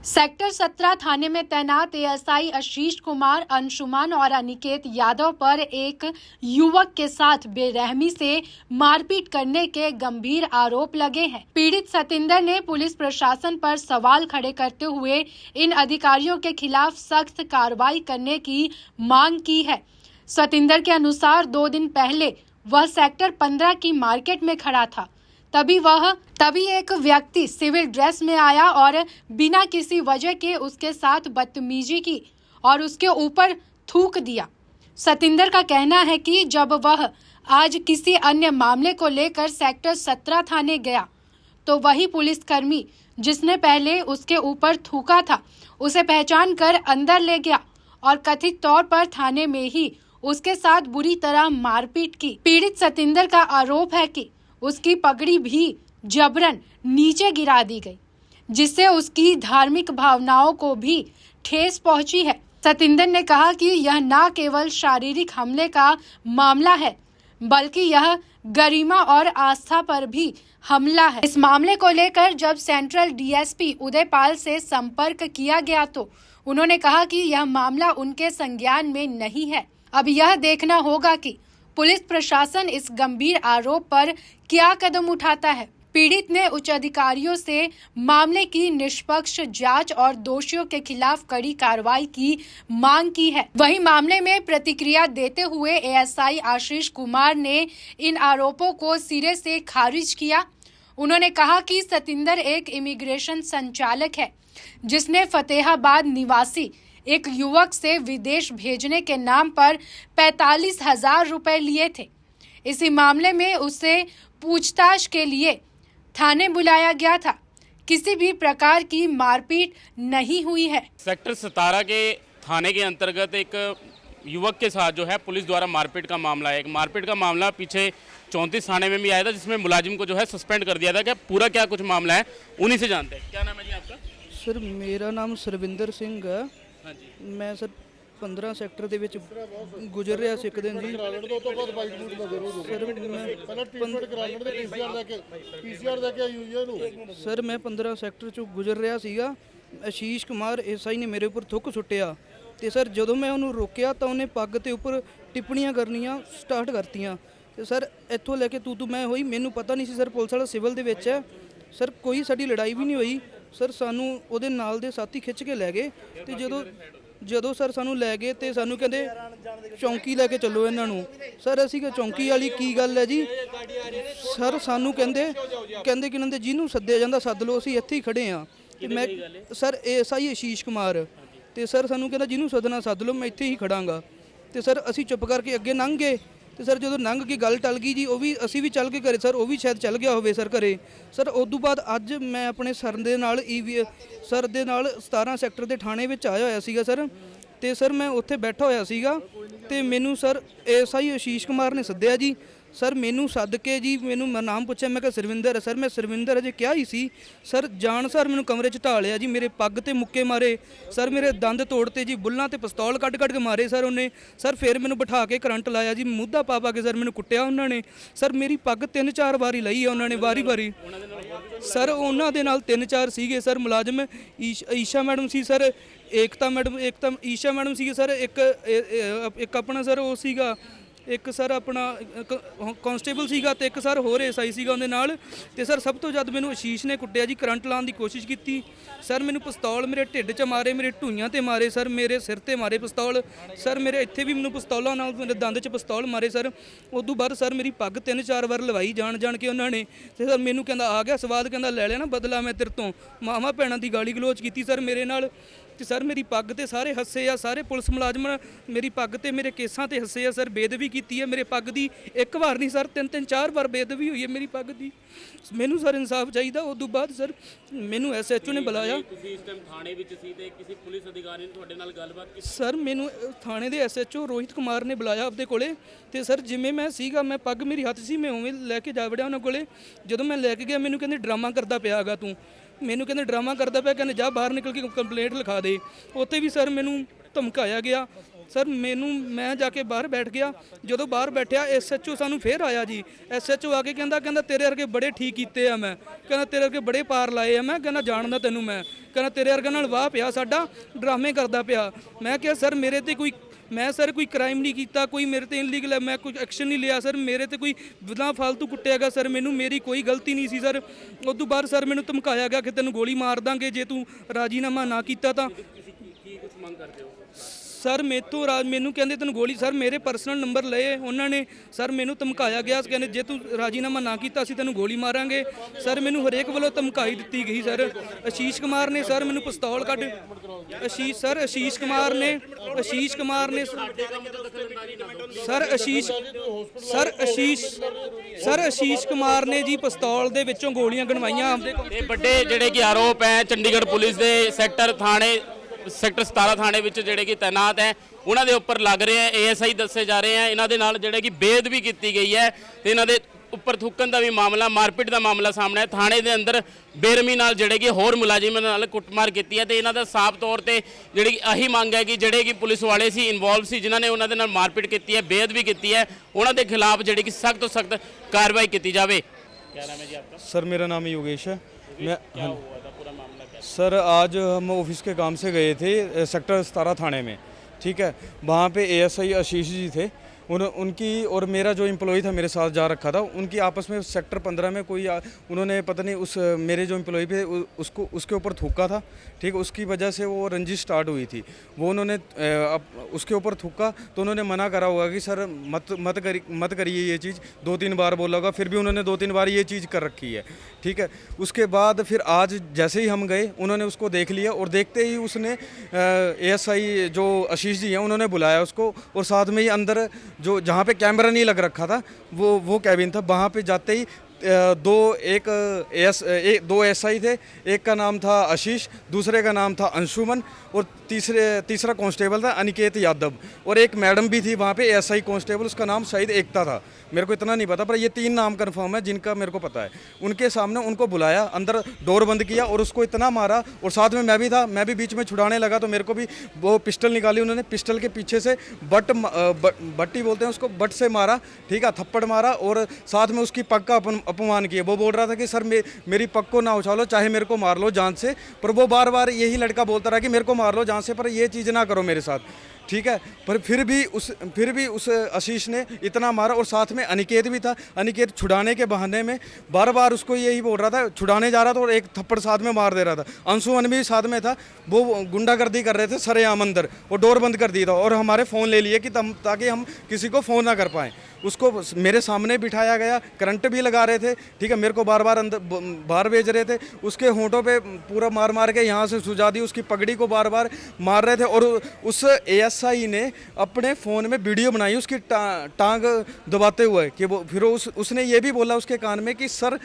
Sector 17 थाने में तैनात ASI Ashish Kumar, Anshuman और अनिकेत यादव पर एक युवक के साथ बेरहमी से मारपीट करने के गंभीर आरोप लगे हैं। पीड़ित सतिंदर ने पुलिस प्रशासन पर सवाल खड़े करते हुए इन अधिकारियों के खिलाफ सख्त कार्रवाई करने की मांग की है। सतिंदर के अनुसार 2 दिन पहले वह सेक्टर 15 की मार्केट में खड़ा था। तभी एक व्यक्ति सिविल ड्रेस में आया और बिना किसी वजह के उसके साथ बदतमीजी की और उसके ऊपर थूक दिया। सतिंदर का कहना है कि जब वह आज किसी अन्य मामले को लेकर सेक्टर 17 थाने गया तो वही पुलिसकर्मी जिसने पहले उसके ऊपर थूका था उसे पहचान कर अंदर ले गया और कथित तौर पर थाने में ही उसके साथ बुरी तरह मारपीट की। पीड़ित सतिंदर का आरोप है कि उसकी पगड़ी भी जबरन नीचे गिरा दी गई, जिससे उसकी धार्मिक भावनाओं को भी ठेस पहुंची है। सतिंदर ने कहा कि यह न केवल शारीरिक हमले का मामला है, बल्कि यह गरिमा और आस्था पर भी हमला है। इस मामले को लेकर जब सेंट्रल डीएसपी उदयपाल से संपर्क किया गया तो उन्होंने कहा कि यह मामला उनके संज्ञान में नहीं है। अब यह देखना होगा कि पुलिस प्रशासन इस गंभीर आरोप पर क्या कदम उठाता है। पीड़ित ने उच्च अधिकारियों से मामले की निष्पक्ष जांच और दोषियों के खिलाफ कड़ी कार्रवाई की मांग की है। वहीं मामले में प्रतिक्रिया देते हुए एएसआई आशीष कुमार ने इन आरोपों को सिरे से खारिज किया। उन्होंने कहा कि सतिंदर एक इमिग्रेशन संचालक है जिसने फतेहाबाद निवासी एक युवक से विदेश भेजने के नाम पर 45,000 रुपए लिए थे। इसी मामले में उसे पूछताछ के लिए थाने बुलाया गया था। किसी भी प्रकार की मारपीट नहीं हुई है। सेक्टर 17 के थाने के अंतर्गत एक युवक के साथ जो है पुलिस द्वारा मारपीट का मामला है। एक मारपीट का मामला पीछे 34 थाने में भी आया था, जिसमें मुलाजिम को जो है सस्पेंड कर दिया था। क्या पूरा क्या कुछ मामला है, उन्हीं से जानते हैं। क्या नाम है जी आपका? सर मेरा नाम सरविंदर सिंह है। हाँ जी। मैं सर 15 ਸੈਕਟਰ ਦੇ ਵਿੱਚ ਗੁਜ਼ਰ ਰਿਹਾ ਸੀ ਇੱਕ ਦਿਨ ਜੀ। ਸਰ ਸਰ ਮੈਂ 15 ਸੈਕਟਰ ਚੋਂ ਗੁਜ਼ਰ ਰਿਹਾ ਸੀਗਾ। ਆਸ਼ੀਸ਼ ਕੁਮਾਰ ਐਸਆਈ ਨੇ ਮੇਰੇ ਉੱਪਰ ਥੁੱਕ ਸੁੱਟਿਆ ਤੇ ਸਰ ਜਦੋਂ ਮੈਂ ਉਹਨੂੰ ਰੋਕਿਆ ਤਾਂ ਉਹਨੇ ਪੱਗ ਤੇ ਉੱਪਰ ਟਿੱਪਣੀਆਂ ਕਰਨੀਆਂ ਸਟਾਰਟ ਕਰਤੀਆਂ ਤੇ ਸਰ ਇੱਥੋਂ ਲੈ ਕੇ ਤੂੰ ਮੈਂ ਹੋਈ। ਮੈਨੂੰ ਪਤਾ ਨਹੀਂ ਸੀ ਸਰ ਪੁਲਿਸ ਵਾਲਾ ਸਿਵਲ ਦੇ ਵਿੱਚ ਹੈ। ਸਰ ਕੋਈ ਸਾਡੀ ਲੜਾਈ ਵੀ ਨਹੀਂ ਹੋਈ। ਸਰ ਸਾਨੂੰ ਉਹਦੇ ਨਾਲ ਦੇ ਸਾਥੀ ਖਿੱਚ ਕੇ ਲੈ ਗਏ ਤੇ ਜਦੋਂ ਸਰ ਸਾਨੂੰ ਲੈ ਗਏ ਤੇ ਸਾਨੂੰ ਕਹਿੰਦੇ ਚੌਂਕੀ ਲੈ ਕੇ ਚੱਲੋ ਇਹਨਾਂ ਨੂੰ। ਸਰ ਅਸੀਂ ਕਿ ਚੌਂਕੀ ਵਾਲੀ ਕੀ ਗੱਲ ਹੈ ਜੀ? ਸਰ ਸਾਨੂੰ ਕਹਿੰਦੇ ਕਿ ਇਹਨਾਂ ਦੇ ਜਿਹਨੂੰ ਸੱਦਿਆ ਜਾਂਦਾ ਸੱਦ ਲਓ, ਅਸੀਂ ਇੱਥੇ ਹੀ ਖੜੇ ਆ। ਮੈਂ ਸਰ ਐਸਆਈ ਆਸ਼ੀਸ਼ ਕੁਮਾਰ ਤੇ ਸਰ ਸਾਨੂੰ ਕਹਿੰਦਾ ਜਿਹਨੂੰ ਸੱਦਣਾ ਸੱਦ ਲਓ, ਮੈਂ ਇੱਥੇ ਹੀ ਖੜਾਂਗਾ। ਤੇ ਸਰ ਅਸੀਂ ਚੁੱਪ ਕਰਕੇ ਅੱਗੇ ਲੰਘ ਗਏ ਤੇ ਸਰ ਜਦੋਂ ਲੰਘ ਕੇ ਗੱਲ ਟਲ ਗਈ ਜੀ, ਅਸੀਂ ਵੀ ਚੱਲ ਕੇ ਘਰੇ। ਸਰ ਉਹ ਵੀ ਸ਼ਾਇਦ ਚੱਲ ਗਿਆ ਹੋਵੇ ਸਰ ਘਰੇ। ਸਰ ਉਸ ਤੋਂ ਬਾਅਦ ਅੱਜ ਮੈਂ ਆਪਣੇ ਸਰ ਦੇ ਨਾਲ 17 ਸੈਕਟਰ ਦੇ ਥਾਣੇ ਵਿੱਚ ਆਇਆ ਹੋਇਆ ਸੀਗਾ ਸਰ। ਤੇ ਸਰ ਮੈਂ ਉੱਥੇ ਬੈਠਾ ਹੋਇਆ ਸੀਗਾ ਤੇ ਮੈਨੂੰ ਸਰ ਐਸਆਈ ਆਸ਼ੀਸ਼ ਕੁਮਾਰ ਨੇ ਸੱਦਿਆ ਜੀ। ਸਰ ਮੈਨੂੰ ਸੱਦ ਕੇ ਜੀ ਮੈਨੂੰ ਮੈਂ ਨਾਮ ਪੁੱਛਿਆ। ਮੈਂ ਕਿਹਾ ਸਰਵਿੰਦਰ ਹੈ ਸਰ। ਮੈਂ ਸਰਵਿੰਦਰ ਅਜੇ ਕਿਹਾ ਹੀ ਸੀ। ਸਰ ਜਾਣ ਸਰ ਮੈਨੂੰ ਕਮਰੇ 'ਚ ਢਾ ਲਿਆ ਜੀ। ਮੇਰੇ ਪੱਗ ਤੇ ਮੁੱਕੇ ਮਾਰੇ ਸਰ। ਮੇਰੇ ਦੰਦ ਤੋੜਤੇ ਜੀ। ਬੁੱਲਾਂ ਤੇ ਪਿਸਤੌਲ ਕੱਢ ਕੇ ਮਾਰੇ ਸਰ ਉਹਨੇ। ਸਰ ਫਿਰ ਮੈਨੂੰ ਬਿਠਾ ਕੇ ਕਰੰਟ ਲਾਇਆ ਜੀ। ਮੁੱਦਾ ਪਾ ਕੇ ਸਰ ਮੈਨੂੰ ਕੁੱਟਿਆ ਉਹਨਾਂ ਨੇ। ਸਰ ਮੇਰੀ ਪੱਗ 3-4 ਵਾਰੀ ਲਈ ਆ ਉਹਨਾਂ ਨੇ, ਵਾਰੀ ਸਰ। ਉਹਨਾਂ ਦੇ ਨਾਲ 3-4 ਸੀਗੇ ਸਰ ਮੁਲਾਜ਼ਮ। ਈਸ਼ਾ ਮੈਡਮ ਸੀ ਸਰ, ਏਕਤਾ ਈਸ਼ਾ ਮੈਡਮ ਸੀਗੇ ਸਰ। ਇੱਕ ਆਪਣਾ ਸਰ ਉਹ ਸੀਗਾ, ਇੱਕ ਸਰ ਆਪਣਾ ਕਾਂਸਟੇਬਲ ਸੀਗਾ ਤੇ ਇੱਕ ਸਰ ਹੋਰ ਐਸਆਈ ਸੀਗਾ ਉਹਦੇ ਨਾਲ। ਤੇ ਸਰ ਸਭ ਤੋਂ ਜ਼ਿਆਦਾ ਮੈਨੂੰ ਆਸ਼ੀਸ਼ ਨੇ ਕੁੱਟਿਆ ਜੀ। ਕਰੰਟ ਲਾਉਣ ਦੀ ਕੋਸ਼ਿਸ਼ ਕੀਤੀ ਸਰ। ਮੈਨੂੰ ਪਿਸਤੌਲ ਮੇਰੇ ਢਿੱਡ 'ਚ ਮਾਰੇ, ਮੇਰੇ ਢੂਈਆਂ ਤੇ ਮਾਰੇ ਸਰ, ਮੇਰੇ ਸਿਰ ਤੇ ਮਾਰੇ ਪਿਸਤੌਲ ਸਰ। ਮੇਰੇ ਇੱਥੇ ਵੀ ਮੈਨੂੰ ਪਿਸਤੌਲਾਂ ਨਾਲ ਮੇਰੇ ਦੰਦ 'ਚ ਪਿਸਤੌਲ ਮਾਰੇ ਸਰ। ਉਸ ਤੋਂ ਬਾਅਦ ਸਰ ਮੇਰੀ ਪੱਗ 3-4 ਵਾਰ ਲਵਾਈ ਜਾਣ ਕੇ ਉਹਨਾਂ ਨੇ। ਤੇ ਸਰ ਮੈਨੂੰ ਕਹਿੰਦਾ ਆ ਗਿਆ ਸਵਾਦ, ਕਹਿੰਦਾ ਲੈ ਲਿਆ ਨਾ ਬਦਲਾ ਮੈਂ ਤੇਰੇ ਤੋਂ। ਮਾਵਾਂ ਭੈਣਾਂ ਦੀ ਗਾਲੀ ਗਲੋਚ ਕੀਤੀ ਸਰ ਮੇਰੇ ਨਾਲ। ਤੇ ਸਰ ਮੇਰੀ ਪੱਗ ਤੇ ਸਾਰੇ ਹੱਸੇ ਆ। ਸਾਰੇ ਪੁਲਿਸ ਮੁਲਾਜ਼ਮ ਮੇਰੀ ਪੱਗ ਤੇ ਮੇਰੇ ਕੇਸਾਂ ਤੇ ਹੱਸੇ ਆ ਸਰ। ਬੇਦਬੀ ਕੀਤੀ ਹੈ ਮੇਰੇ ਪੱਗ ਦੀ। ਇੱਕ ਵਾਰ ਨਹੀਂ ਸਰ, 3-4 ਵਾਰ ਬੇਦਬੀ ਹੋਈ ਹੈ ਮੇਰੀ ਪੱਗ ਦੀ। ਮੈਨੂੰ ਸਰ ਇਨਸਾਫ ਚਾਹੀਦਾ। ਉਸ ਤੋਂ ਬਾਅਦ ਸਰ ਮੈਨੂੰ ਐਸਐਚਓ ਨੇ ਬੁਲਾਇਆ। ਤੁਸੀਂ ਇਸ ਟਾਈਮ ਥਾਣੇ ਵਿੱਚ ਸੀ ਤੇ ਕਿਸੇ ਪੁਲਿਸ ਅਧਿਕਾਰੀ ਨੇ ਤੁਹਾਡੇ ਨਾਲ ਗੱਲਬਾਤ ਕੀਤੀ? ਸਰ ਮੈਨੂੰ ਥਾਣੇ ਦੇ ਐਸਐਚਓ ਰੋਹਿਤ ਕੁਮਾਰ ਨੇ ਬੁਲਾਇਆ ਆਪਦੇ ਕੋਲੇ। ਤੇ ਸਰ ਜਿਵੇਂ ਮੈਂ ਸੀਗਾ, ਮੈਂ ਪੱਗ ਮੇਰੀ ਹੱਥ ਸੀ, ਮੈਂ ਉਵੇਂ ਲੈ ਕੇ ਜਾ ਵੜਿਆ ਉਹਨਾਂ ਕੋਲੇ। ਜਦੋਂ ਮੈਂ ਲੈ ਕੇ ਗਿਆ ਮੈਨੂੰ ਕਹਿੰਦੇ ਡਰਾਮਾ ਕਰਦਾ ਪਿਆ ਹੈਗਾ ਤੂੰ। ਮੈਨੂੰ ਕਹਿੰਦੇ ਡਰਾਮਾ ਕਰਦਾ ਪਿਆ, ਕਹਿੰਦੇ ਜਾ ਬਾਹਰ ਨਿਕਲ ਕੇ ਕੰਪਲੇਂਟ ਲਿਖਾ ਦੇ। ਉੱਥੇ ਵੀ ਸਰ ਮੈਨੂੰ ਧਮਕਾਇਆ ਗਿਆ ਸਰ ਮੈਂ ਜਾ ਕੇ ਬਾਹਰ ਬੈਠ ਗਿਆ। ਜਦੋਂ ਬਾਹਰ ਬੈਠਿਆ ਐਸਐਚਓ ਸਾਨੂੰ ਫੇਰ ਆਇਆ ਜੀ। ਐਸਐਚਓ ਆ ਕੇ ਕਹਿੰਦਾ ਤੇਰੇ ਵਰਗੇ ਬੜੇ ਠੀਕ ਕੀਤੇ ਆ, ਮੈਂ ਕਹਿੰਦਾ ਤੇਰੇ ਵਰਗੇ ਬੜੇ ਪਾਰ ਲਾਏ ਆ, ਮੈਂ ਕਹਿੰਦਾ ਜਾਣਦਾ ਤੈਨੂੰ, ਮੈਂ ਕਹਿੰਦਾ ਤੇਰੇ ਵਰਗਾ ਨਾਲ ਵਾਹ ਪਿਆ ਸਾਡਾ, ਡਰਾਮੇ ਕਰਦਾ ਪਿਆ। ਮੈਂ ਕਿਹਾ ਸਰ ਮੇਰੇ ਤੇ ਕੋਈ ਕ੍ਰਾਈਮ ਨਹੀਂ ਕੀਤਾ, ਕੋਈ ਮੇਰੇ ਤੇ ਇਨਲੀਗਲ ਹੈ, ਮੈਂ ਕੋਈ ਐਕਸ਼ਨ ਨਹੀਂ ਲਿਆ ਸਰ, ਮੇਰੇ ਤੇ ਕੋਈ ਬਿਨਾਂ ਫालतू ਕੁੱਟਿਆਗਾ ਸਰ, ਮੇਰੀ ਕੋਈ ਗਲਤੀ ਨਹੀਂ ਸੀ ਸਰ। ਉਸ ਤੋਂ ਬਾਅਦ ਸਰ ਮੈਨੂੰ ਧਮਕਾਇਆ ਗਿਆ ਕਿ ਤੈਨੂੰ ਗੋਲੀ ਮਾਰ ਦਾਂਗੇ ਜੇ ਤੂੰ ਰਾਜੀਨਾਮਾ ਨਾ ਕੀਤਾ ਤਾਂ। ਸਰ ਮੈਨੂੰ ਕਹਿੰਦੇ ਤੈਨੂੰ ਗੋਲੀ, ਸਰ ਮੇਰੇ ਪਰਸਨਲ ਨੰਬਰ ਲਏ ਉਹਨਾਂ ਨੇ ਸਰ, ਮੈਨੂੰ ਧਮਕਾਇਆ ਗਿਆ, ਕਹਿੰਦੇ ਜੇ ਤੂੰ ਰਾਜੀਨਾਮਾ ਨਾ ਕੀਤਾ ਅਸੀਂ ਤੈਨੂੰ ਗੋਲੀ ਮਾਰਾਂਗੇ। ਸਰ ਮੈਨੂੰ ਹਰੇਕ ਵੱਲੋਂ ਧਮਕਾਈ ਦਿੱਤੀ ਗਈ ਸਰ। ਆਸ਼ੀਸ਼ ਕੁਮਾਰ ਨੇ ਸਰ ਮੈਨੂੰ ਪਿਸਤੌਲ ਕੱਢ, ਆਸ਼ੀਸ਼ ਕੁਮਾਰ ਨੇ ਆਸ਼ੀਸ਼ ਕੁਮਾਰ ਨੇ ਜੀ ਪਿਸਤੌਲ ਦੇ ਵਿੱਚੋਂ ਗੋਲੀਆਂ ਗਣਵਾਈਆਂ ਆਪਦੇ। ਇਹ ਵੱਡੇ ਜਿਹੜੇ ਕਿ ਆਰੋਪ ਹੈ ਚੰਡੀਗੜ੍ਹ ਪੁਲਿਸ ਦੇ ਸੈਕਟਰ 17 ਥਾਣੇ ਵਿੱਚ ਜਿਹੜੇ ਕਿ ਤੈਨਾਤ ਹੈ ਉਹਨਾਂ ਦੇ ਉੱਪਰ ਲੱਗ ਰਹੇ ਹੈ। ਏਐਸਆਈ ਦੱਸੇ ਜਾ ਰਹੇ ਹੈ ਇਹਨਾਂ ਦੇ ਨਾਲ ਜਿਹੜੇ ਕਿ ਬੇਦ ਵੀ ਕੀਤੀ ਗਈ ਹੈ ਤੇ ਇਹਨਾਂ ਦੇ ਉੱਪਰ ਥੁੱਕਣ ਦਾ ਵੀ ਮਾਮਲਾ, ਮਾਰਪੀਟ ਦਾ ਮਾਮਲਾ ਸਾਹਮਣੇ ਹੈ। ਥਾਣੇ ਦੇ ਅੰਦਰ ਬੇਰਮੀ ਨਾਲ ਜਿਹੜੇ ਕਿ ਹੋਰ ਮੁਲਾਜ਼ਮਾਂ ਨਾਲ ਕੁੱਟਮਾਰ ਕੀਤੀ ਹੈ ਤੇ ਇਹਨਾਂ ਦਾ ਸਾਫ਼ ਤੌਰ ਤੇ ਜਿਹੜੀ ਆਹੀ ਮੰਗ ਹੈ ਕਿ ਜਿਹੜੇ ਕਿ ਪੁਲਿਸ ਵਾਲੇ ਸੀ, ਇਨਵੋਲਵ ਸੀ, ਜਿਨ੍ਹਾਂ ਨੇ ਉਹਨਾਂ ਦੇ ਨਾਲ ਮਾਰਪੀਟ ਕੀਤੀ ਹੈ, ਬੇਦ ਵੀ ਕੀਤੀ ਹੈ, ਉਹਨਾਂ ਦੇ ਖਿਲਾਫ ਜਿਹੜੀ ਕਿ ਸਖਤ ਤੋਂ ਸਖਤ कार्रवाई की जावे। क्या नाम है जी आपका? सर मेरा नाम योगेश है। मैं क्या हुआ था, पूरा मामला क्या? सर आज हम ऑफिस के काम से गए थे सेक्टर 17 थाने में, ठीक है। वहाँ पे एएसआई आशीष जी थे, उनकी और मेरा जो एम्प्लॉय था मेरे साथ जा रखा था, उनकी आपस में सेक्टर 15 में कोई उन्होंने पता नहीं उस मेरे जो एम्प्लॉय पे उसके ऊपर थूका था, ठीक। उसकी वजह से वो रंजिश स्टार्ट हुई थी। वो उन्होंने उसके ऊपर थूका तो उन्होंने मना करा होगा कि सर मत करिए ये चीज़, 2-3 बार बोला होगा, फिर भी उन्होंने 2-3 बार ये चीज़ कर रखी है, ठीक है। उसके बाद फिर आज जैसे ही हम गए उन्होंने उसको देख लिया और देखते ही उसने एएसआई जो आशीष जी हैं उन्होंने बुलाया उसको, और साथ में ही अंदर जो जहाँ पे कैमरा नहीं लग रखा था वो कैबिन था, वहाँ पे जाते ही दो एसआई थे। एक का नाम था आशीष, दूसरे का नाम था अंशुमन, और तीसरा कांस्टेबल था अनिकेत यादव, और एक मैडम भी थी वहाँ पे एसआई कांस्टेबल, उसका नाम शायद एकता था, मेरे को इतना नहीं पता, पर ये 3 नाम कंफर्म है जिनका मेरे को पता है। उनके सामने उनको बुलाया, अंदर डोर बंद किया और उसको इतना मारा, और साथ में मैं भी था, मैं भी बीच में छुड़ाने लगा तो मेरे को भी वो पिस्टल निकाली उन्होंने, पिस्टल के पीछे से बट्टी बोलते हैं उसको, बट से मारा, ठीक है, थप्पड़ मारा, और साथ में उसकी पग का अपमान किया। वो बोल रहा था कि सर मेरी पग को ना उछालो, चाहे मेरे को मार लो जान से, पर वो बार बार यही लड़का बोलता रहा कि मेरे को मार लो जान से, पर ये चीज़ ना करो मेरे साथ, ठीक है। पर फिर भी उस आशीष ने इतना मारा, और साथ में अनिकेत भी था। अनिकेत छुड़ाने के बहाने में बार बार उसको यही बोल रहा था, छुड़ाने जा रहा था और एक थप्पड़ साथ में मार दे रहा था। अंशुमन भी साथ में था, वो गुंडागर्दी कर रहे थे सरेआम अंदर, वो डोर बंद कर दिया था, और हमारे फ़ोन ले लिए कि ताकि हम किसी को फ़ोन ना कर पाएँ। उसको मेरे सामने बिठाया गया, करंट भी लगा रहे थे, ठीक है, मेरे को बार बार अंदर बाहर भेज रहे थे, उसके होंठों पे पूरा मार के यहाँ से सुझा दी, उसकी पगड़ी को बार बार मार रहे थे। और उस एएसआई ने अपने फ़ोन में वीडियो बनाई उसकी टांग दबाते हुए, कि वो फिर उसने ये भी बोला उसके कान में कि सर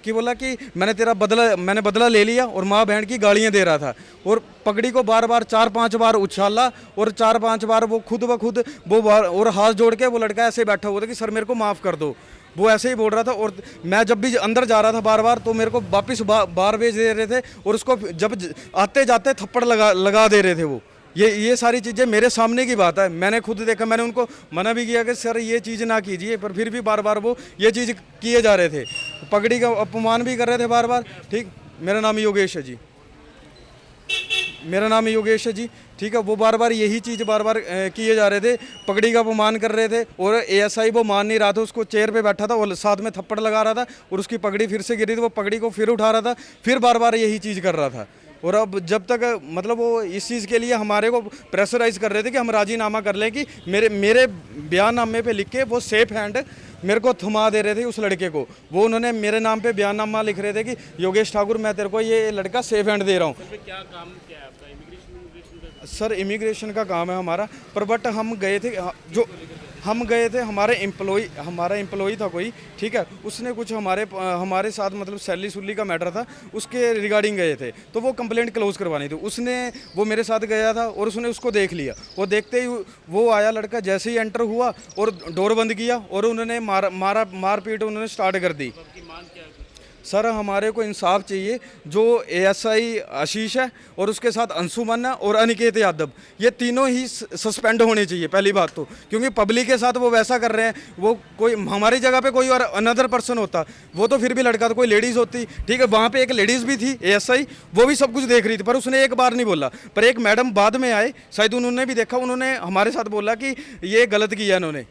कि बोला कि मैंने बदला ले लिया, और माँ बहन की गालियाँ दे रहा था, और पगड़ी को बार बार 4-5 बार उछाला, और 4-5 बार वो खुद ब खुद और हाथ जोड़ के वो लड़का ऐसे बैठा हुआ था कि सर मेरे को माफ़ कर दो, वो ऐसे ही बोल रहा था। और मैं जब भी अंदर जा रहा था बार बार तो मेरे को वापस बाहर भेज दे रहे थे, और उसको जब आते जाते थप्पड़ लगा दे रहे थे। वो ये सारी चीज़ें मेरे सामने की बात है, मैंने खुद देखा, मैंने उनको मना भी किया कि सर ये चीज़ ना कीजिए, पर फिर भी बार बार वो ये चीज़ किए जा रहे थे, पगड़ी का अपमान भी कर रहे थे बार बार, ठीक। मेरा नाम योगेश है जी, मेरा नाम योगेश है जी, ठीक है। वो बार बार यही चीज़ बार बार किए जा रहे थे, पगड़ी का अपमान कर रहे थे, और एएसआई वो मान नहीं रहा था, उसको चेयर पे बैठा था और साथ में थप्पड़ लगा रहा था, और उसकी पगड़ी फिर से गिरी थी, वो पगड़ी को फिर उठा रहा था, फिर बार बार यही चीज़ कर रहा था। और अब जब तक मतलब वो इस चीज़ के लिए हमारे को प्रेशराइज़ कर रहे थे कि हम राजीनामा कर लें, कि मेरे बयाननामे पे लिख के वो सेफ हैंड मेरे को थमा दे रहे थे उस लड़के को। वो उन्होंने मेरे नाम पे बयाननामा लिख रहे थे कि योगेश ठाकुर मैं तेरे को ये लड़का सेफ हैंड दे रहा हूँ। क्या काम क्या है आपका? इमिग्रेशन सर इमिग्रेशन का काम है हमारा, पर बट हम गए थे, हमारा एम्प्लॉय था कोई, ठीक है, उसने कुछ हमारे साथ मतलब सैलरी सुल्ली का मैटर था, उसके रिगार्डिंग गए थे, तो वो कंप्लेंट क्लोज करवानी थी। वो मेरे साथ गया था और उसने उसको देख लिया, वो देखते ही वो आया लड़का, जैसे ही एंटर हुआ और डोर बंद किया, और उन्होंने मारपीट उन्होंने स्टार्ट कर दी। सर हमारे को इंसाफ चाहिए। जो एएसआई आशीष है और उसके साथ अंशुमन है और अनिकेत यादव, ये तीनों ही सस्पेंड होने चाहिए पहली बात तो, क्योंकि पब्लिक के साथ वो वैसा कर रहे हैं। वो कोई हमारी जगह पे कोई और अनदर पर्सन होता वो तो फिर भी लड़का, तो कोई लेडीज़ होती, ठीक है, वहाँ पे एक लेडीज़ भी थी एएसआई, वो भी सब कुछ देख रही थी, पर उसने एक बार नहीं बोला। पर एक मैडम बाद में आए, शायद उन्होंने भी देखा, उन्होंने हमारे साथ बोला कि ये गलत किया इन्होंने।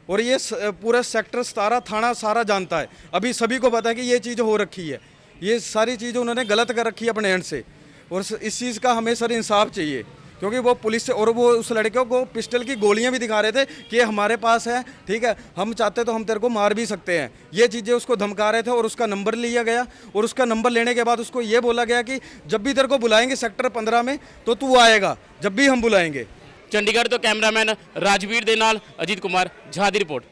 और ये पूरा सेक्टर 17 थाना सारा जानता है, अभी सभी को पता है कि ये चीज़ हो रखी है, ये सारी चीज़ उन्होंने गलत कर रखी है अपने एंड से। और इस चीज़ का हमें सर इंसाफ चाहिए, क्योंकि वो पुलिस से, और वो उस लड़के को पिस्टल की गोलियां भी दिखा रहे थे कि ये हमारे पास है, ठीक है, हम चाहते तो हम तेरे को मार भी सकते हैं। ये चीज़ें उसको धमका रहे थे और उसका नंबर लिया गया, और उसका नंबर लेने के बाद उसको ये बोला गया कि जब भी तेरे को बुलाएंगे सेक्टर 15 में तो तू आएगा, जब भी हम बुलाएंगे। ਚੰਡੀਗੜ੍ਹ ਤੋਂ ਕੈਮਰਾਮੈਨ ਰਾਜਵੀਰ ਦੇ ਨਾਲ ਅਜੀਤ ਕੁਮਾਰ ਝਾ ਦੀ ਰਿਪੋਰਟ।